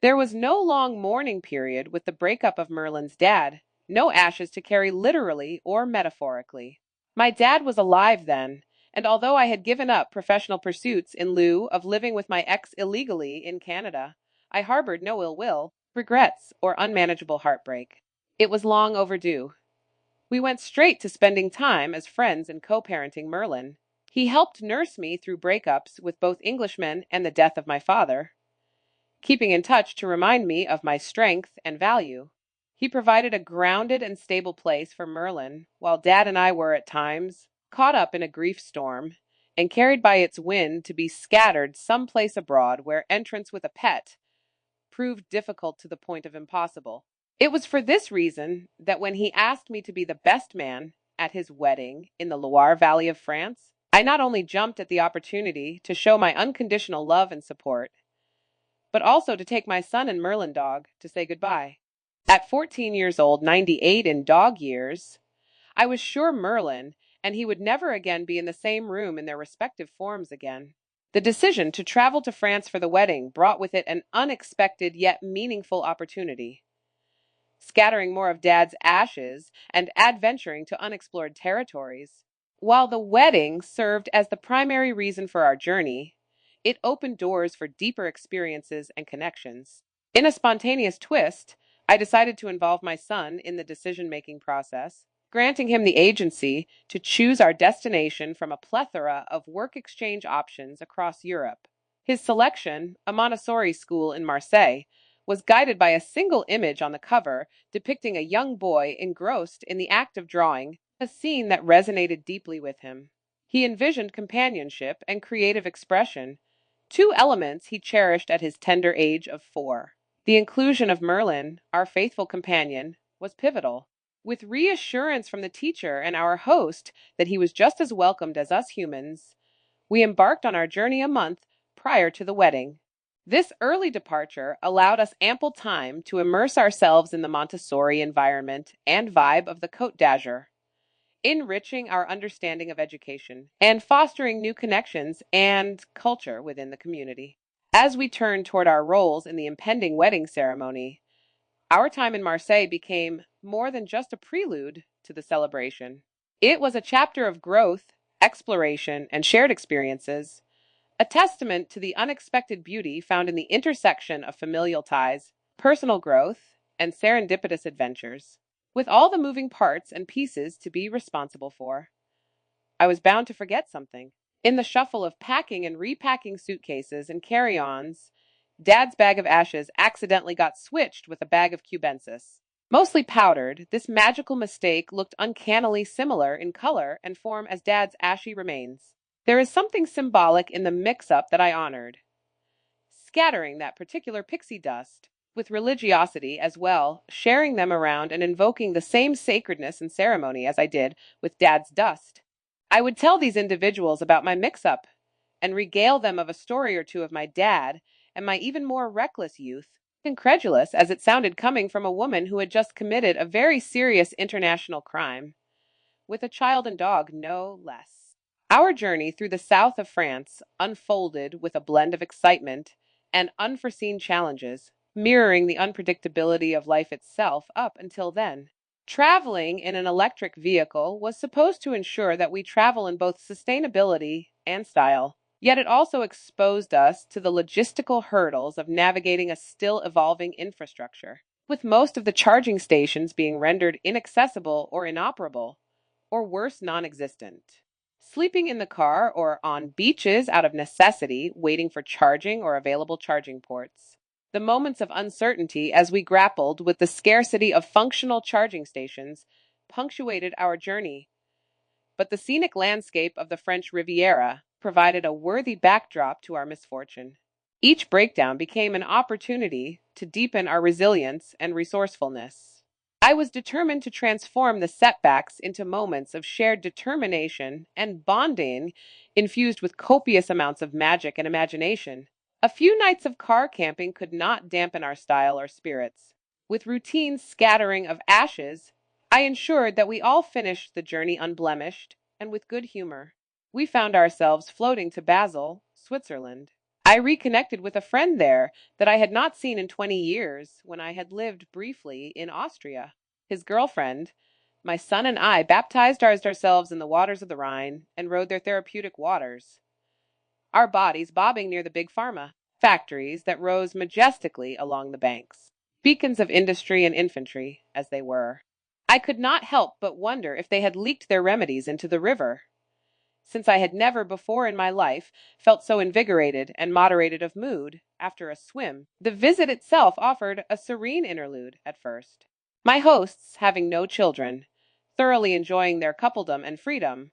There was no long mourning period with the breakup of Merlin's dad, no ashes to carry literally or metaphorically. My dad was alive then, and although I had given up professional pursuits in lieu of living with my ex illegally in Canada, I harbored no ill will, regrets, or unmanageable heartbreak. It was long overdue. We went straight to spending time as friends and co parenting Merlin. He helped nurse me through breakups with both Englishmen and the death of my father, keeping in touch to remind me of my strength and value. He provided a grounded and stable place for Merlin, while Dad and I were at times caught up in a grief storm and carried by its wind to be scattered someplace abroad where entrance with a pet proved difficult to the point of impossible. It was for this reason that when he asked me to be the best man at his wedding in the Loire Valley of France, I not only jumped at the opportunity to show my unconditional love and support, but also to take my son and Merlin dog to say goodbye. At 14 years old, 98 in dog years, I was sure Merlin and he would never again be in the same room in their respective forms again. The decision to travel to France for the wedding brought with it an unexpected yet meaningful opportunity. Scattering more of Dad's ashes and adventuring to unexplored territories. While the wedding served as the primary reason for our journey, it opened doors for deeper experiences and connections. In a spontaneous twist, I decided to involve my son in the decision making process, granting him the agency to choose our destination from a plethora of work exchange options across Europe. His selection, a Montessori school in Marseille, was guided by a single image on the cover depicting a young boy engrossed in the act of drawing a scene that resonated deeply with him. He envisioned companionship and creative expression, two elements he cherished at his tender age of 4. The inclusion of Merlin, our faithful companion, was pivotal. With reassurance from the teacher and our host that he was just as welcomed as us humans, we embarked on our journey a month prior to the wedding. This early departure allowed us ample time to immerse ourselves in the Montessori environment and vibe of the Côte d'Azur, enriching our understanding of education and fostering new connections and culture within the community. As we turned toward our roles in the impending wedding ceremony, our time in Marseille became more than just a prelude to the celebration. It was a chapter of growth, exploration, and shared experiences, a testament to the unexpected beauty found in the intersection of familial ties, personal growth, and serendipitous adventures. With all the moving parts and pieces to be responsible for, I was bound to forget something. In the shuffle of packing and repacking suitcases and carry ons, Dad's bag of ashes accidentally got switched with a bag of cubensis. Mostly powdered, this magical mistake looked uncannily similar in color and form as Dad's ashy remains. There is something symbolic in the mix up that I honored, scattering that particular pixie dust with religiosity as well, sharing them around and invoking the same sacredness and ceremony as I did with Dad's dust. I would tell these individuals about my mix up and regale them of a story or two of my dad and my even more reckless youth, incredulous as it sounded coming from a woman who had just committed a very serious international crime, with a child and dog no less. Our journey through the south of France unfolded with a blend of excitement and unforeseen challenges, mirroring the unpredictability of life itself up until then. Traveling in an electric vehicle was supposed to ensure that we travel in both sustainability and style. Yet it also exposed us to the logistical hurdles of navigating a still evolving infrastructure, with most of the charging stations being rendered inaccessible or inoperable, or worse, non existent. Sleeping in the car or on beaches out of necessity, waiting for charging or available charging ports. The moments of uncertainty as we grappled with the scarcity of functional charging stations punctuated our journey, but the scenic landscape of the French Riviera provided a worthy backdrop to our misfortune. Each breakdown became an opportunity to deepen our resilience and resourcefulness. I was determined to transform the setbacks into moments of shared determination and bonding infused with copious amounts of magic and imagination. A few nights of car camping could not dampen our style or spirits. With routine scattering of ashes, I ensured that we all finished the journey unblemished and with good humor. We found ourselves floating to Basel, Switzerland. I reconnected with a friend there that I had not seen in 20 years when I had lived briefly in Austria. His girlfriend, my son and I baptized ourselves in the waters of the Rhine and rode their therapeutic waters, our bodies bobbing near the big pharma factories that rose majestically along the banks, beacons of industry and infantry, as they were. I could not help but wonder if they had leaked their remedies into the river, since I had never before in my life felt so invigorated and moderated of mood after a swim. The visit itself offered a serene interlude at first. My hosts, having no children, thoroughly enjoying their coupledom and freedom,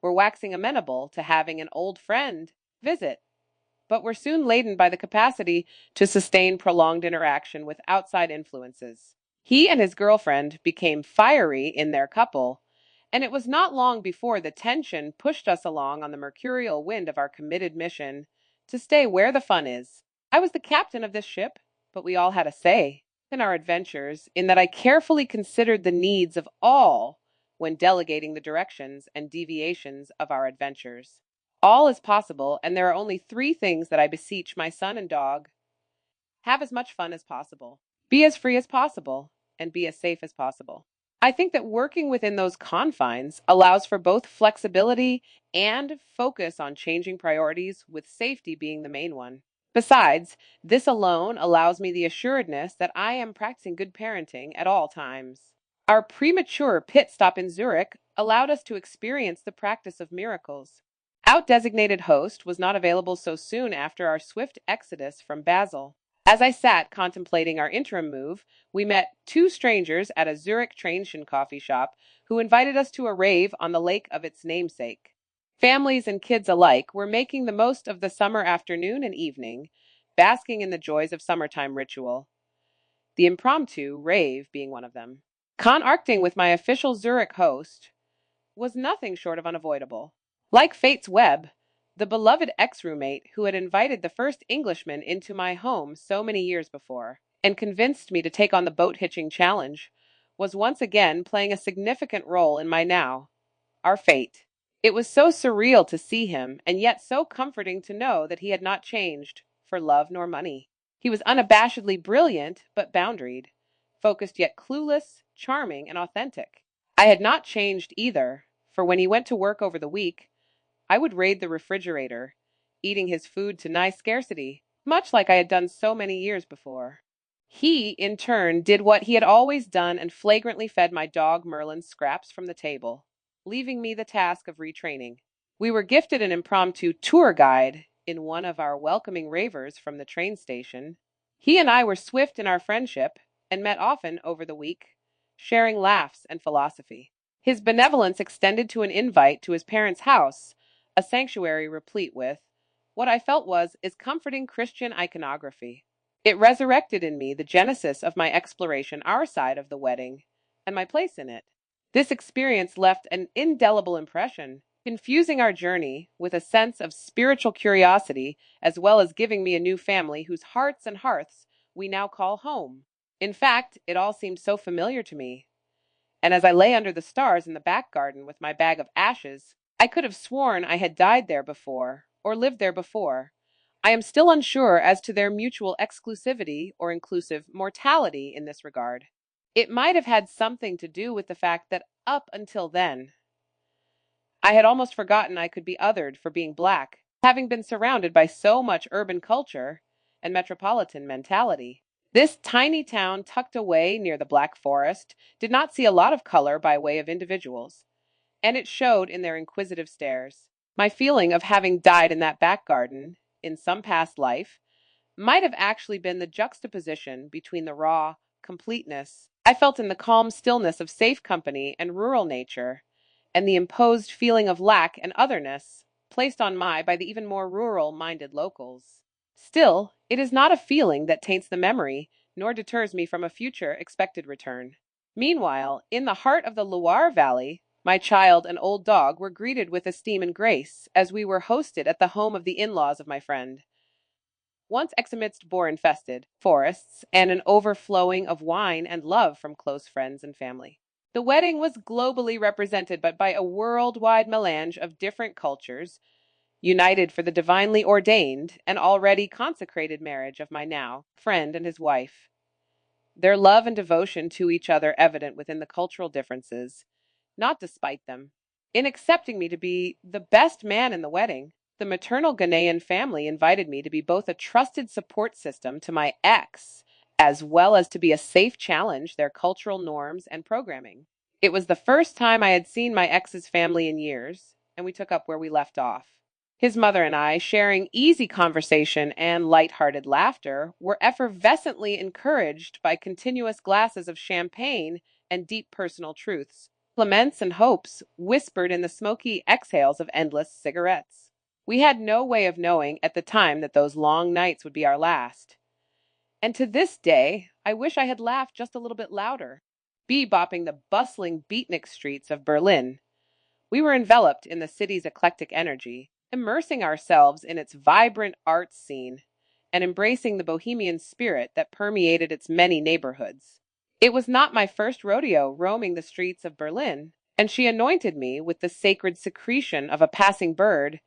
were waxing amenable to having an old friend visit, but were soon laden by the capacity to sustain prolonged interaction with outside influences. He and his girlfriend became fiery in their couple, and it was not long before the tension pushed us along on the mercurial wind of our committed mission to stay where the fun is. I was the captain of this ship, but we all had a say in our adventures, in that I carefully considered the needs of all when delegating the directions and deviations of our adventures. All is possible, and there are only three things that I beseech my son and dog: have as much fun as possible, be as free as possible, and be as safe as possible. I think that working within those confines allows for both flexibility and focus on changing priorities, with safety being the main one. Besides, this alone allows me the assuredness that I am practicing good parenting at all times. Our premature pit stop in Zurich allowed us to experience the practice of miracles. Our designated host was not available so soon after our swift exodus from Basel. As I sat contemplating our interim move, we met two strangers at a Zurich train coffee shop who invited us to a rave on the lake of its namesake. Families and kids alike were making the most of the summer afternoon and evening, basking in the joys of summertime ritual, the impromptu rave being one of them. Conarcting with my official Zurich host was nothing short of unavoidable. Like fate's web, the beloved ex-roommate who had invited the first Englishman into my home so many years before, and convinced me to take on the boat hitching challenge, was once again playing a significant role in my now, our fate. It was so surreal to see him, and yet so comforting to know that he had not changed for love nor money. He was unabashedly brilliant, but boundaried, focused yet clueless, charming, and authentic. I had not changed either, for when he went to work over the week, I would raid the refrigerator, eating his food to nigh scarcity, much like I had done so many years before. He, in turn, did what he had always done and flagrantly fed my dog Merlin scraps from the table, leaving me the task of retraining. We were gifted an impromptu tour guide in one of our welcoming ravers from the train station. He and I were swift in our friendship and met often over the week, sharing laughs and philosophy. His benevolence extended to an invite to his parents' house, a sanctuary replete with what I felt is comforting Christian iconography. It resurrected in me the genesis of my exploration, our side of the wedding, and my place in it. This experience left an indelible impression, confusing our journey with a sense of spiritual curiosity, as well as giving me a new family whose hearts and hearths we now call home. In fact, it all seemed so familiar to me, and as I lay under the stars in the back garden with my bag of ashes, I could have sworn I had died there before, or lived there before. I am still unsure as to their mutual exclusivity or inclusive mortality in this regard. It might have had something to do with the fact that up until then, I had almost forgotten I could be othered for being black, having been surrounded by so much urban culture and metropolitan mentality. This tiny town tucked away near the Black Forest did not see a lot of color by way of individuals, and it showed in their inquisitive stares. My feeling of having died in that back garden, in some past life, might have actually been the juxtaposition between the raw completeness I felt in the calm stillness of safe company and rural nature, and the imposed feeling of lack and otherness placed on my by the even more rural-minded locals. Still, it is not a feeling that taints the memory, nor deters me from a future expected return. Meanwhile, in the heart of the Loire Valley, my child and old dog were greeted with esteem and grace as we were hosted at the home of the in-laws of my friend. Once amidst boar-infested forests and an overflowing of wine and love from close friends and family. The wedding was globally represented, but by a worldwide melange of different cultures, united for the divinely ordained and already consecrated marriage of my now friend and his wife. Their love and devotion to each other evident within the cultural differences, not despite them. In accepting me to be the best man in the wedding, the maternal Ghanaian family invited me to be both a trusted support system to my ex, as well as to be a safe challenge their cultural norms and programming. It was the first time I had seen my ex's family in years, and we took up where we left off. His mother and I, sharing easy conversation and light-hearted laughter, were effervescently encouraged by continuous glasses of champagne and deep personal truths, laments and hopes whispered in the smoky exhales of endless cigarettes. We had no way of knowing at the time that those long nights would be our last. And to this day, I wish I had laughed just a little bit louder, bebopping the bustling beatnik streets of Berlin. We were enveloped in the city's eclectic energy, immersing ourselves in its vibrant arts scene and embracing the bohemian spirit that permeated its many neighborhoods. It was not my first rodeo roaming the streets of Berlin, and she anointed me with the sacred secretion of a passing bird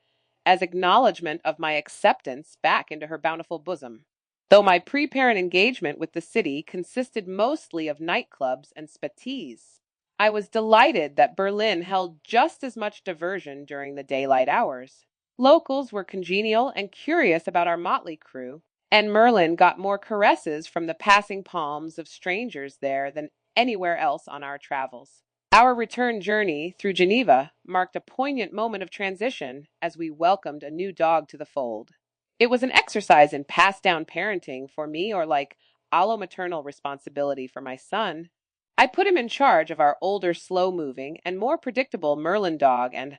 as acknowledgment of my acceptance back into her bountiful bosom. Though my pre-parent engagement with the city consisted mostly of nightclubs and spatties, I was delighted that Berlin held just as much diversion during the daylight hours. Locals were congenial and curious about our motley crew, and Merlin got more caresses from the passing palms of strangers there than anywhere else on our travels. Our return journey through Geneva marked a poignant moment of transition as we welcomed a new dog to the fold. It was an exercise in passed down parenting for me, or like allomaternal responsibility for my son. I put him in charge of our older, slow moving, and more predictable Merlin dog, and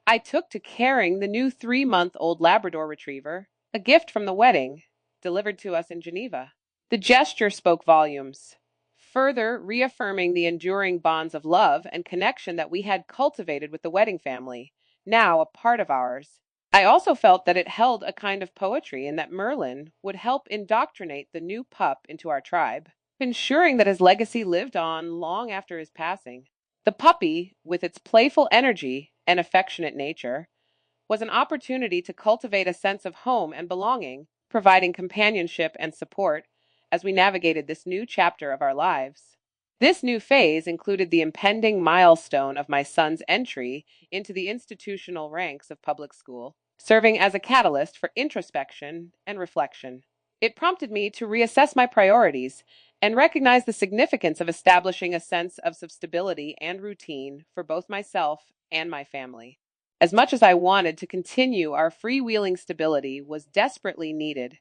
I took to carrying the new 3-month-old Labrador retriever, a gift from the wedding, delivered to us in Geneva. The gesture spoke volumes, further reaffirming the enduring bonds of love and connection that we had cultivated with the wedding family, now a part of ours. I also felt that it held a kind of poetry in that Merlin would help indoctrinate the new pup into our tribe, ensuring that his legacy lived on long after his passing. The puppy, with its playful energy and affectionate nature, was an opportunity to cultivate a sense of home and belonging, providing companionship and support as we navigated this new chapter of our lives. This new phase included the impending milestone of my son's entry into the institutional ranks of public school, serving as a catalyst for introspection and reflection. It prompted me to reassess my priorities and recognize the significance of establishing a sense of stability and routine for both myself and my family. As much as I wanted to continue, our freewheeling stability was desperately needed,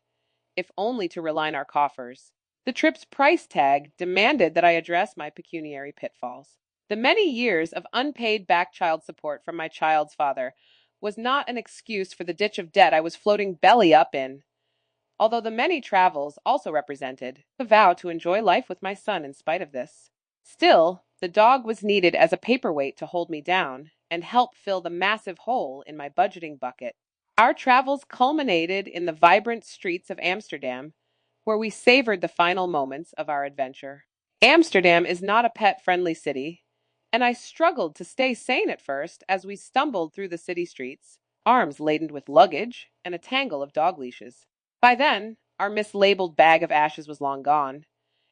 if only to reline our coffers. The trip's price tag demanded that I address my pecuniary pitfalls. The many years of unpaid back child support from my child's father was not an excuse for the ditch of debt I was floating belly up in, although the many travels also represented a vow to enjoy life with my son in spite of this. Still, the dog was needed as a paperweight to hold me down and help fill the massive hole in my budgeting bucket. Our travels culminated in the vibrant streets of Amsterdam, where we savored the final moments of our adventure. Amsterdam is not a pet-friendly city, and I struggled to stay sane at first as we stumbled through the city streets, arms laden with luggage and a tangle of dog leashes. By then, our mislabeled bag of ashes was long gone,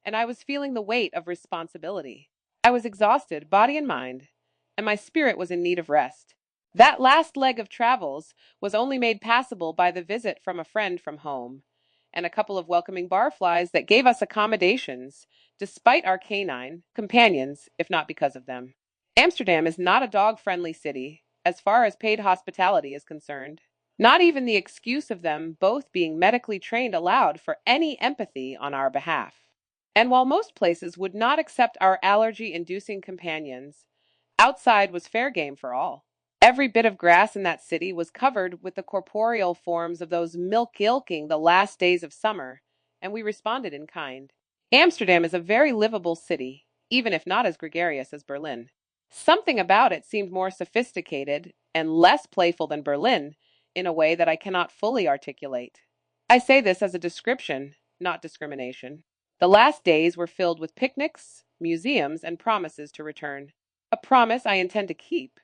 and I was feeling the weight of responsibility. I was exhausted, body and mind, and my spirit was in need of rest. That last leg of travels was only made passable by the visit from a friend from home, and a couple of welcoming barflies that gave us accommodations, despite our canine companions, if not because of them. Amsterdam is not a dog-friendly city, as far as paid hospitality is concerned. Not even the excuse of them both being medically trained allowed for any empathy on our behalf. And while most places would not accept our allergy-inducing companions, outside was fair game for all. Every bit of grass in that city was covered with the corporeal forms of those milk-ilking the last days of summer, and we responded in kind. Amsterdam is a very livable city, even if not as gregarious as Berlin. Something about it seemed more sophisticated and less playful than Berlin, in a way that I cannot fully articulate. I say this as a description, not discrimination. The last days were filled with picnics, museums, and promises to return. A promise I intend to keep.